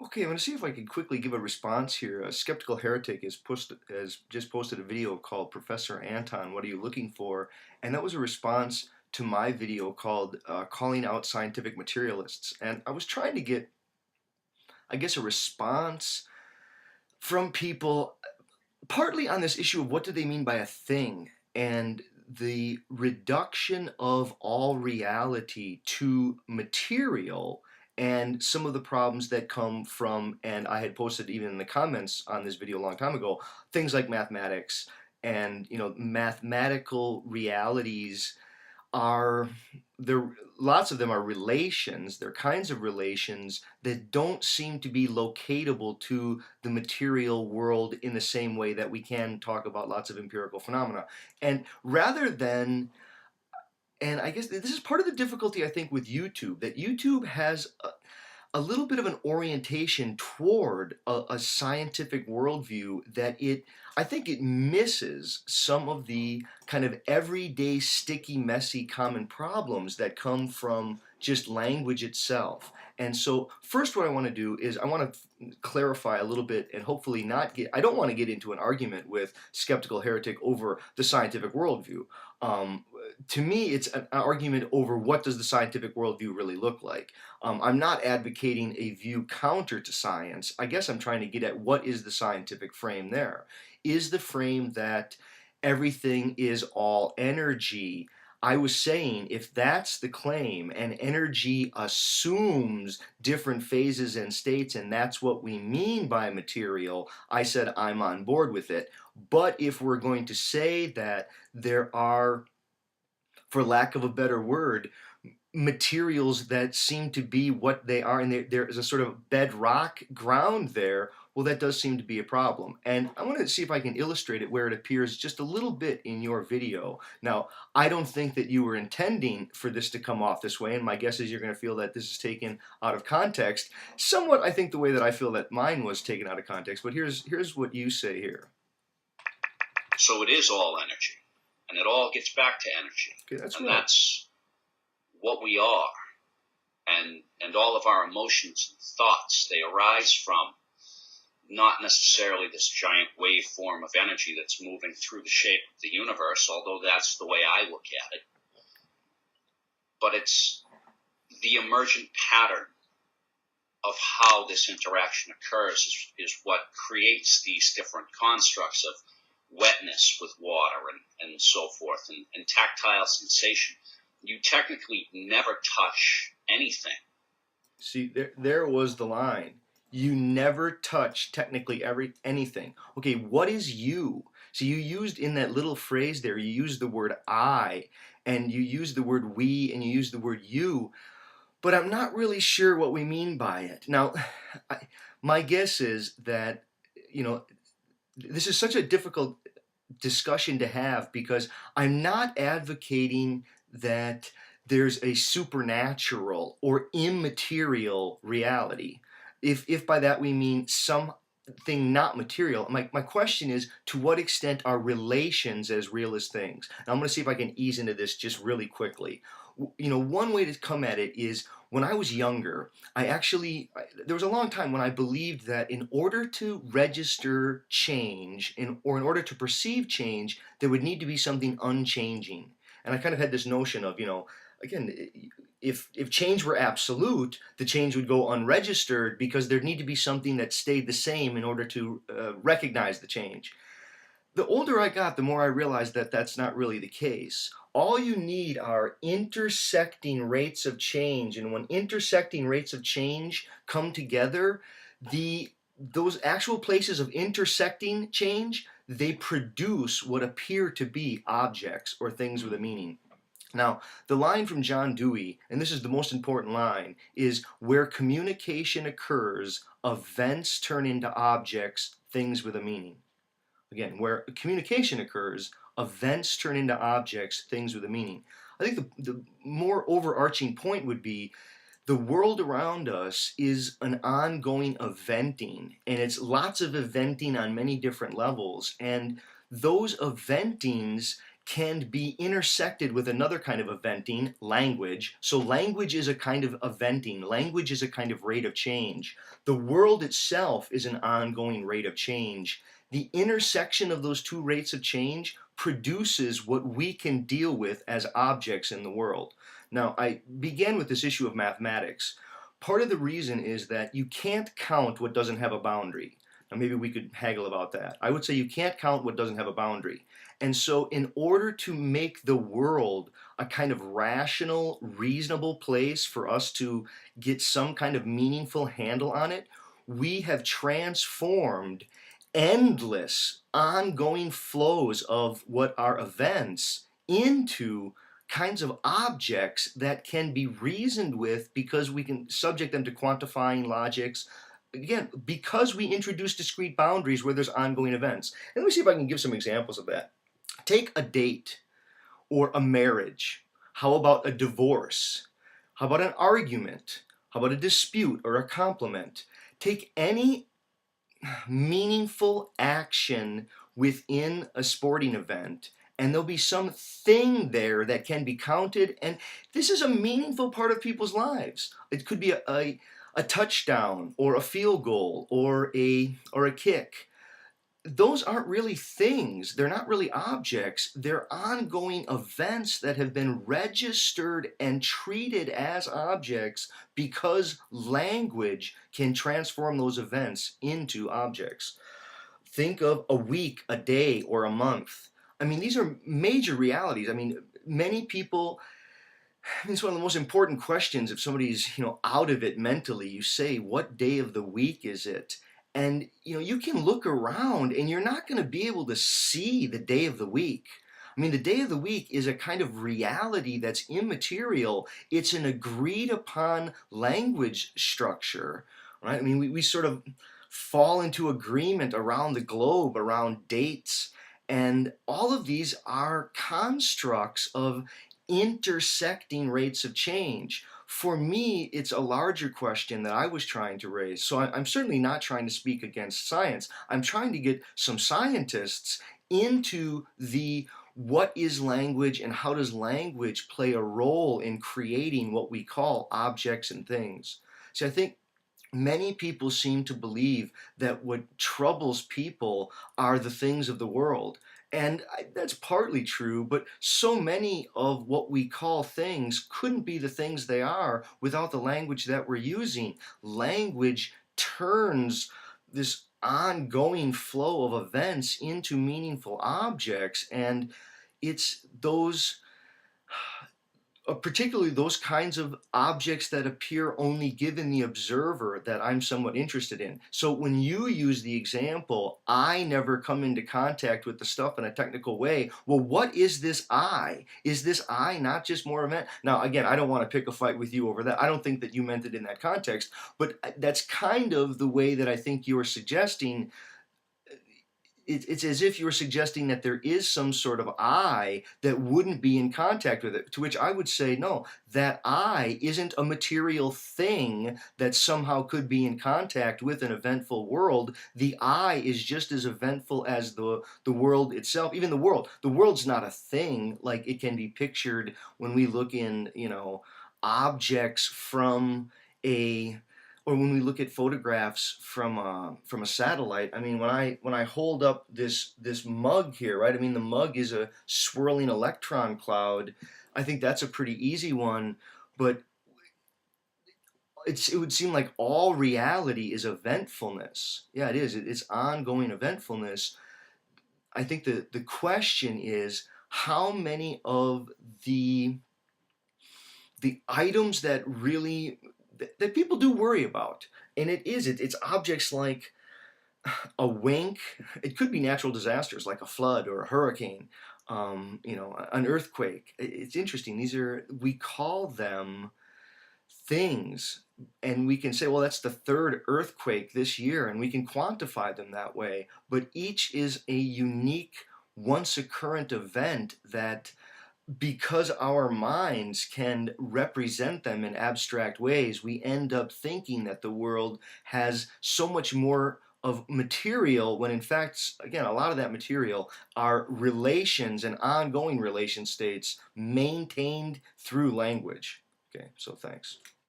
Okay, I'm going to see if I can quickly give a response here. Skeptical Heretic has just posted a video called Professor Anton, What Are You Looking For? And that was a response to my video called Calling Out Scientific Materialists. And I was trying to get, I guess, a response from people partly on this issue of what do they mean by a thing and the reduction of all reality to material and some of the problems that come from, and I had posted even in the comments on this video a long time ago, things like mathematics and mathematical realities are there. Lots of them are relations. They're kinds of relations that don't seem to be locatable to the material world in the same way that we can talk about lots of empirical phenomena. And rather than, and I guess this is part of the difficulty I think with YouTube, that YouTube has a little bit of an orientation toward a scientific worldview that I think it misses some of the kind of everyday sticky, messy, common problems that come from just language itself. And so first what I want to do is I want to clarify a little bit and hopefully not get, I don't want to get into an argument with Skeptical Heretic over the scientific worldview. Um, to me, it's an argument over what does the scientific worldview really look like. I'm not advocating a view counter to science. I guess I'm trying to get at what is the scientific frame there. Is the frame that everything is all energy? I was saying if that's the claim and energy assumes different phases and states and that's what we mean by material, I said I'm on board with it. But if we're going to say that there are, for lack of a better word, materials that seem to be what they are, and there is a sort of bedrock ground there, well, that does seem to be a problem. And I want to see if I can illustrate it where it appears just a little bit in your video. Now, I don't think that you were intending for this to come off this way, and my guess is you're going to feel that this is taken out of context. Somewhat, I think, the way that I feel that mine was taken out of context, but here's what you say here. So it is all energy, and it all gets back to energy. Okay, that's and right. That's what we are, and all of our emotions and thoughts, they arise from not necessarily this giant waveform of energy that's moving through the shape of the universe, although that's the way I look at it. But it's the emergent pattern of how this interaction occurs is what creates these different constructs of wetness with water and so forth, and tactile sensation. You technically never touch anything. See, there was the line. You never touch technically anything. Okay, what is you? So you used in that little phrase there, you used the word I, and you used the word we, and you used the word you, but I'm not really sure what we mean by it. Now, my guess is that, this is such a difficult discussion to have because I'm not advocating that there's a supernatural or immaterial reality. If by that we mean something not material, my question is, to what extent are relations as real as things? Now, I'm going to see if I can ease into this just really quickly. One way to come at it is when I was younger, there was a long time when I believed that in order to register change, or in order to perceive change, there would need to be something unchanging. And I kind of had this notion of, again, if change were absolute, the change would go unregistered because there'd need to be something that stayed the same in order to recognize the change. The older I got, the more I realized that that's not really the case. All you need are intersecting rates of change, and when intersecting rates of change come together, those actual places of intersecting change, they produce what appear to be objects or things with a meaning. Now, the line from John Dewey, and this is the most important line, is where communication occurs, events turn into objects, things with a meaning. Again, where communication occurs, events turn into objects, things with a meaning. I think the more overarching point would be the world around us is an ongoing eventing, and it's lots of eventing on many different levels, and those eventings can be intersected with another kind of eventing, language. So language is a kind of eventing. Language is a kind of rate of change. The world itself is an ongoing rate of change. The intersection of those two rates of change produces what we can deal with as objects in the world. Now, I began with this issue of mathematics. Part of the reason is that you can't count what doesn't have a boundary. Now, maybe we could haggle about that. I would say you can't count what doesn't have a boundary. And so, in order to make the world a kind of rational, reasonable place for us to get some kind of meaningful handle on it, we have transformed endless, ongoing flows of what are events into kinds of objects that can be reasoned with because we can subject them to quantifying logics. Again, because we introduce discrete boundaries where there's ongoing events. And let me see if I can give some examples of that. Take a date or a marriage. How about a divorce? How about an argument? How about a dispute or a compliment? Take any meaningful action within a sporting event, and there'll be some thing there that can be counted, and this is a meaningful part of people's lives. It could be a touchdown or a field goal or a kick. Those aren't really things. They're not really objects. They're ongoing events that have been registered and treated as objects because language can transform those events into objects. Think of a week, a day, or a month. I mean, these are major realities. I mean, many people, I mean, it's one of the most important questions. If somebody's, out of it mentally, you say, what day of the week is it? And, you can look around and you're not going to be able to see the day of the week. I mean, the day of the week is a kind of reality that's immaterial. It's an agreed upon language structure, right? I mean, we sort of fall into agreement around the globe, around dates, and all of these are constructs of intersecting rates of change. For me, it's a larger question that I was trying to raise. So I'm certainly not trying to speak against science. I'm trying to get some scientists into the what is language and how does language play a role in creating what we call objects and things. So I think many people seem to believe that what troubles people are the things of the world. And that's partly true, but so many of what we call things couldn't be the things they are without the language that we're using. Language turns this ongoing flow of events into meaningful objects, and it's those particularly those kinds of objects that appear only given the observer that I'm somewhat interested in. So when you use the example, I never come into contact with the stuff in a technical way. Well, what is this I? Is this I not just more event? Now, again, I don't want to pick a fight with you over that. I don't think that you meant it in that context, but that's kind of the way that I think you're suggesting. It's as if you were suggesting that there is some sort of I that wouldn't be in contact with it, to which I would say, no, that I isn't a material thing that somehow could be in contact with an eventful world. The I is just as eventful as the world itself. Even the world's not a thing like it can be pictured when we look in, objects from a or when we look at photographs from a satellite. I mean, when I hold up this mug here, right? I mean, the mug is a swirling electron cloud. I think that's a pretty easy one, but it would seem like all reality is eventfulness. Yeah, it is. It's ongoing eventfulness. I think the question is how many of the items that really that people do worry about, and it's objects like a wink. It could be natural disasters like a flood or a hurricane, an earthquake. It's interesting. We call them things, and we can say, well, that's the third earthquake this year, and we can quantify them that way. But each is a unique, once occurrent event that, because our minds can represent them in abstract ways, we end up thinking that the world has so much more of material when in fact, again, a lot of that material are relations and ongoing relation states maintained through language. Okay, so thanks.